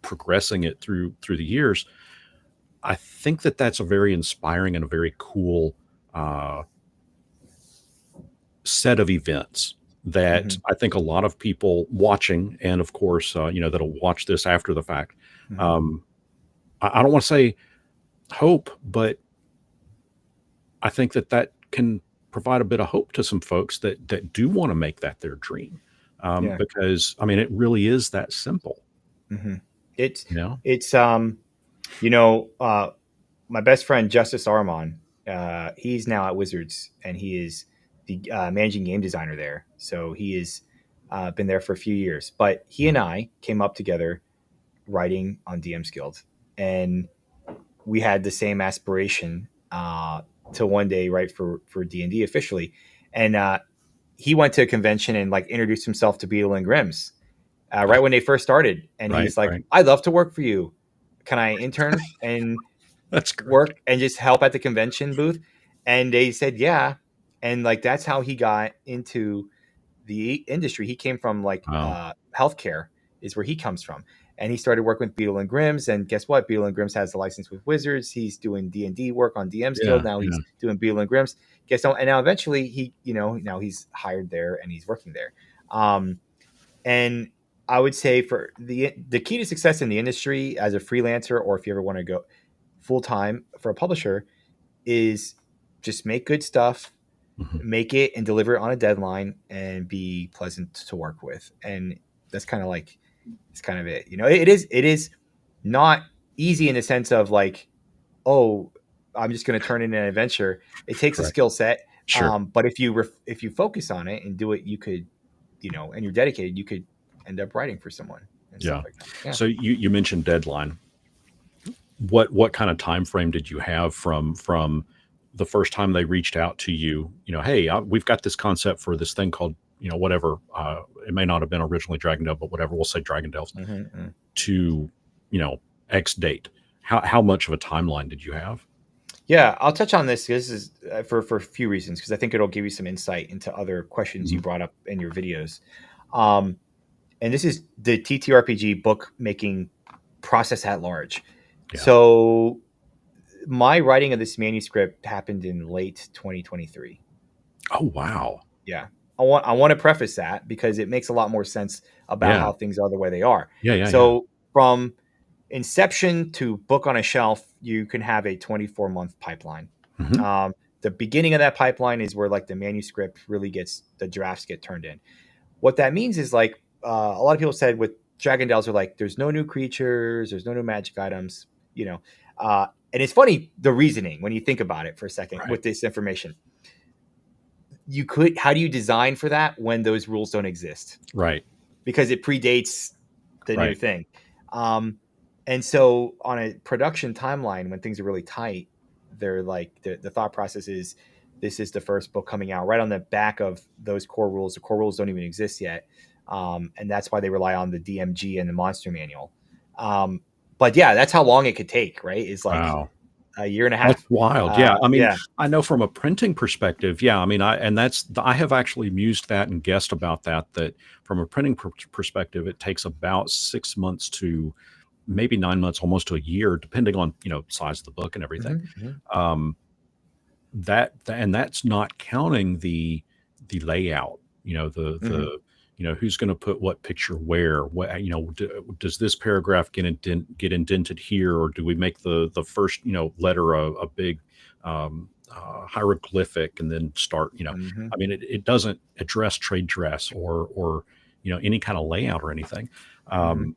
progressing it through the years. I think that that's a very inspiring and a very cool uh, set of events that Mm-hmm. I think a lot of people watching, and of course, that'll watch this after the fact. Mm-hmm. Um, I don't want to say hope, but I think that that can provide a bit of hope to some folks that do want to make that their dream, Yeah. because I mean, it really is that simple. Mm-hmm. It's You know? it's you know my best friend Justice Armon, he's now at Wizards, and he is the managing game designer there. So he has been there for a few years. But he and Mhm. I came up together writing on DM's Guild, and we had the same aspiration to one day write for D&D officially. And he went to a convention and like introduced himself to Beetle and Grimm's right when they first started, and Right, he's like, right. "I'd love to work for you. Can I intern and That's great. work and just help at the convention booth?" And they said, "Yeah." And like that's how he got into the industry. He came from like Wow. healthcare is where he comes from, and he started working with Beetle and Grimm's. And guess what? Beetle and Grimm's has the license with Wizards. He's doing D&D work on DM's Guild Yeah, now. yeah. He's doing Beetle and Grimm's. Guess what? And now eventually he, now he's hired there and he's working there. And I would say for the key to success in the industry as a freelancer, or if you ever want to go full time for a publisher, is just make good stuff, Mhm. make it and deliver it on a deadline, and be pleasant to work with. And that's kind of like it's kind of it. It is not easy in the sense of like, oh, I'm just going to turn in an adventure. It takes a Correct. skill set, Sure. but if you focus on it and do it, you could, and you're dedicated, you could end up writing for someone and stuff Yeah. like that. Yeah. So you mentioned deadline. What kind of time frame did you have from the first time they reached out to you? Hey, we've got this concept for this thing called, whatever. It may not have been originally Dragon Delve, but whatever. We'll say Dragon Delves Mm-hmm. to, X date. How much of a timeline did you have? Yeah, I'll touch on this. This is for a few reasons because I think it'll give you some insight into other questions you Mhm. brought up in your videos. Um, and this is the TTRPG book making process at large. Yeah. So my writing of this manuscript happened in late 2023. Oh, wow. Yeah. I want to preface that because it makes a lot more sense about Yeah. how things are the way they are. Yeah. Yeah. Yeah. So from inception to book on a shelf, you can have a 24-month pipeline. Mhm. The beginning of that pipeline is where like the manuscript really gets the drafts get turned in. What that means is like a lot of people said with Dragon Delves are like there's no new creatures, there's no new magic items, you know. And it's funny the reasoning when you think about it for a second Right. with this information. How do you design for that when those rules don't exist? Right. Because it predates the new Right. thing. Um, and so on a production timeline, when things are really tight, they're like the thought process is this is the first book coming out right on the back of those core rules. The core rules don't even exist yet. And that's why they rely on the DMG and the monster manual. But yeah, that's how long it could take, right? Is like Wow. a year and a That's half. wild. Yeah. I mean, Yeah. I know from a printing perspective. Yeah. I mean, I have actually mused that and guessed about that from a printing perspective, it takes about 6 months to maybe 9 months, almost to a year, depending on, size of the book and everything. Mhm, mhm, Um, and that's not counting the layout, mhm, who's going to put what picture where, does this paragraph get indented here, or do we make the first, letter a big hieroglyphic and then start, mhm, I mean, it doesn't address trade dress or any kind of layout or anything. mhm, um,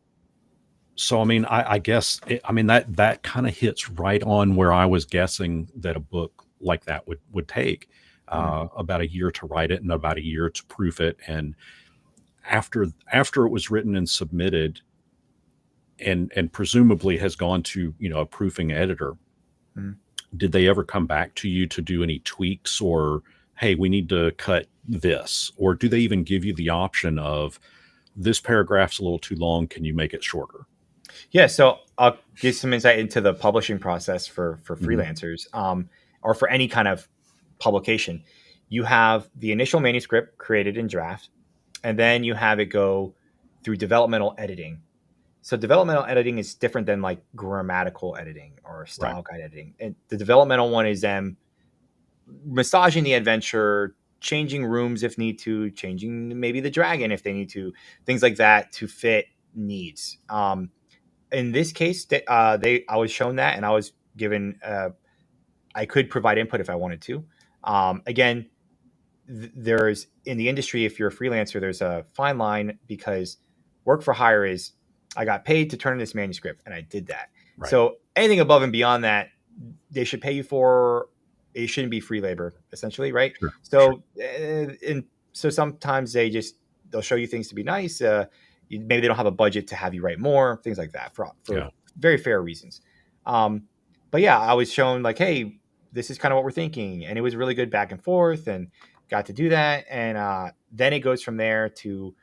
so I mean, I guess I mean that kind of hits right on where I was guessing that a book like that would take mhm, about a year to write it and about a year to proof it. And after it was written and submitted, and presumably has gone to a proofing editor, mhm. did they ever come back to you to do any tweaks, or hey, we need to cut this, or do they even give you the option of this paragraph's a little too long, can you make it shorter? Yeah, so I'll give some insight into the publishing process for Mhm. freelancers, or for any kind of publication. You have the initial manuscript created in draft. and then you have it go through developmental editing. So developmental editing is different than like grammatical editing or Right. style guide editing. And the developmental one is them massaging the adventure, changing rooms if need to, changing maybe the dragon if they need to, things like that to fit needs. In this case, I was shown that, and I was given I could provide input if I wanted to. Again, there's in the industry, if you're a freelancer, there's a fine line because work for hire is I got paid to turn in this manuscript and I did that. Right. So anything above and beyond that, they should pay you for. It shouldn't be free labor, essentially, right? Sure. So, and so sometimes they'll show you things to be nice. Maybe they don't have a budget to have you write more, things like that for very fair reasons. But yeah, I was shown like, hey, this is kind of what we're thinking, and it was really good back and forth, and got to do that. And then it goes from there to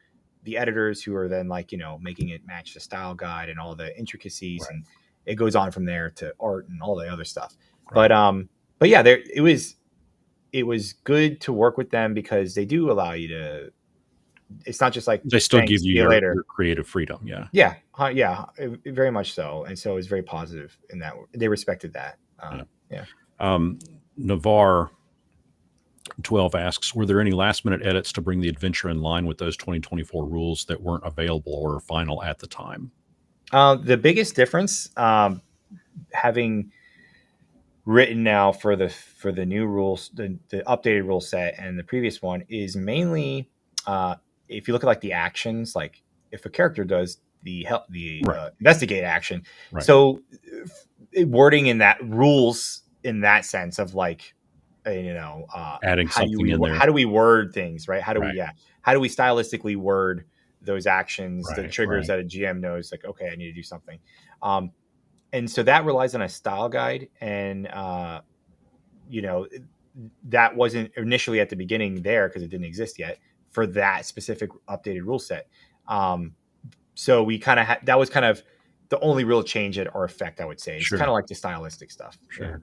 the editors who are then like, making it match the style guide and all the intricacies. Right. And it goes on from there to art and all the other stuff. Right. But yeah, it was good to work with them because they do allow you to, it's not just like they still give you your creative freedom. Yeah. Very much so. And so it was very positive in that they respected that. Navar 12 asks, were there any last minute edits to bring the adventure in line with those 2024 rules that weren't available or final at the time? The biggest difference, having written now for the new rules, the updated rule set and the previous one, is mainly if you look at like the actions, like if a character does the investigate action, right. So wording in that rules in that sense of like, adding something in there. How do we word things, right? How do we stylistically word those actions, the triggers that a GM knows, like, okay, I need to do something. And so that relies on a style guide. And, that wasn't initially at the beginning there because it didn't exist yet for that specific updated rule set. So we kind of that was kind of the only real change or effect, I would say. It's kind of like the stylistic stuff. Sure.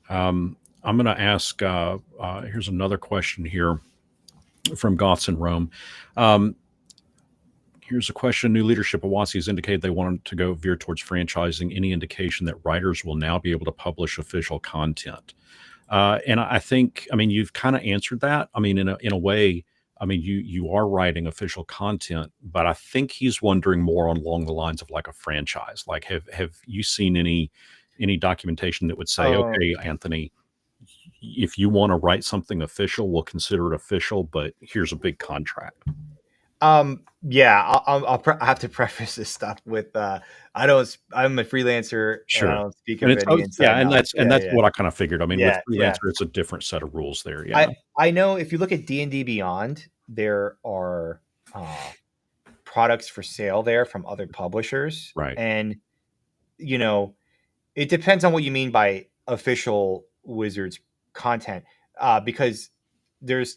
Yeah. I'm going to ask, here's another question here from Goths in Rome. Here's a question. New leadership at WotC has indicated they wanted to go veer towards franchising. Any indication that writers will now be able to publish official content? And I think, you've kind of answered that. In a way, you are writing official content, but I think he's wondering more along the lines of like a franchise. Like, have you seen any documentation that would say, okay, Anthony, if you want to write something official, we'll consider it official, but here's a big contract. Yeah, I'll have to preface this stuff with I'm a freelancer. Sure. And I don't speak of any that's what I kind of figured. With freelancer, it's a different set of rules there. Yeah. I know if you look at D&D Beyond, there are products for sale there from other publishers. Right. And it depends on what you mean by official Wizards content, because there's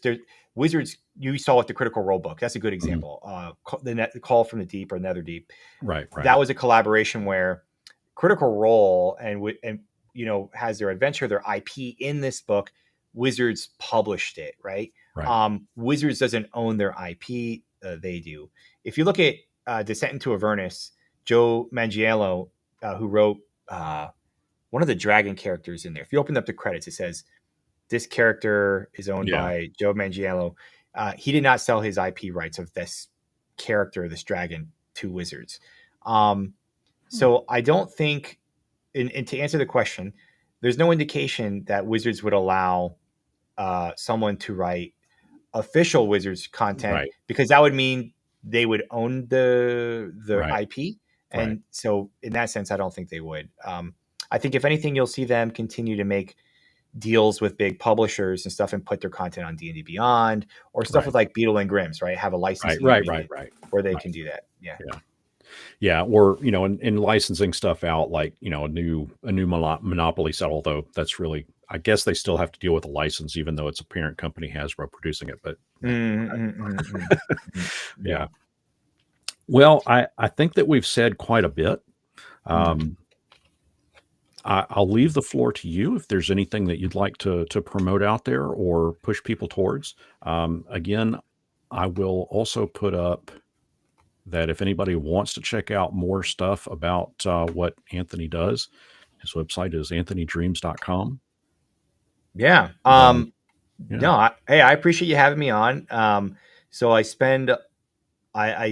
Wizards, you saw with the Critical Role book. That's a good example. The Call from the Deep or Netherdeep. Right. That was a collaboration where Critical Role and has their adventure, their IP in this book. Wizards published it, right? Wizards doesn't own their IP. They do. If you look at Descent into Avernus, Joe Manganiello, who wrote one of the dragon characters in there. If you open up the credits, it says this character is owned by Joe Manganiello. He did not sell his IP rights of this character, this dragon, to Wizards. So I don't think, and to answer the question, there's no indication that Wizards would allow someone to write official Wizards content, because that would mean they would own the IP. And so in that sense, I don't think they would. I think if anything, you'll see them continue to make deals with big publishers and stuff and put their content on D&D Beyond or stuff with like Beetle and Grimm's, have a licensing where they can do that. Yeah. Or, in licensing stuff out, like, a new Monopoly set, although that's really, I guess they still have to deal with a license, even though it's a parent company, Hasbro, producing it. But yeah. Well, I think that we've said quite a bit. I'll leave the floor to you if there's anything that you'd like to promote out there or push people towards. Again, I will also put up that if anybody wants to check out more stuff about what Anthony does, his website is anthonydreams.com. Yeah. Yeah. No, hey, I appreciate you having me on. So I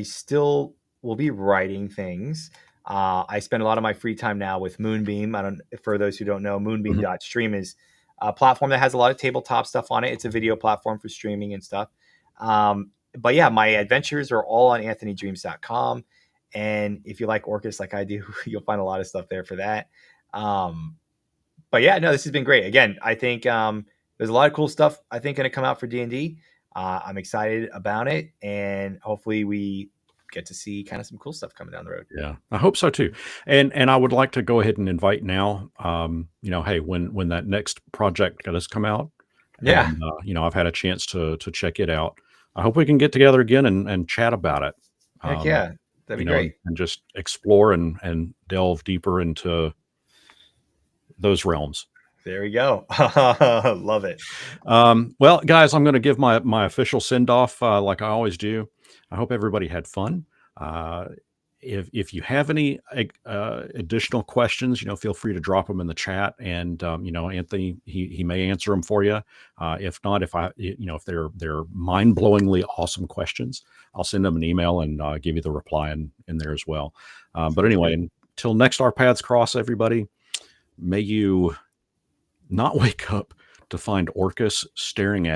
still will be writing things. I spend a lot of my free time now with Moonbeam. For those who don't know, Mhm. Moonbeam.stream is a platform that has a lot of tabletop stuff on it. It's a video platform for streaming and stuff. But yeah, my adventures are all on anthonydreams.com. And if you like Orcus like I do, you'll find a lot of stuff there for that. But yeah, no, this has been great. Again, I think there's a lot of cool stuff I think going to come out for D&D. I'm excited about it, and hopefully we get to see kind of some cool stuff coming down the road. Yeah, I hope so too. And I would like to go ahead and invite now, hey, when that next project does come out, Yeah, and I've had a chance to check it out. I hope we can get together again and chat about it. heck Um, yeah, that'd be great. and just explore and delve deeper into those realms. There we go. Love it. Well, guys, I'm going to give my official send off like I always do. I hope everybody had fun. Uh, if you have any additional questions, feel free to drop them in the chat, and Anthony he may answer them for you. If not, if they're mind blowingly awesome questions, I'll send them an email and give you the reply in there as well. But anyway, until next our paths cross, everybody, may you not wake up to find Orcus staring at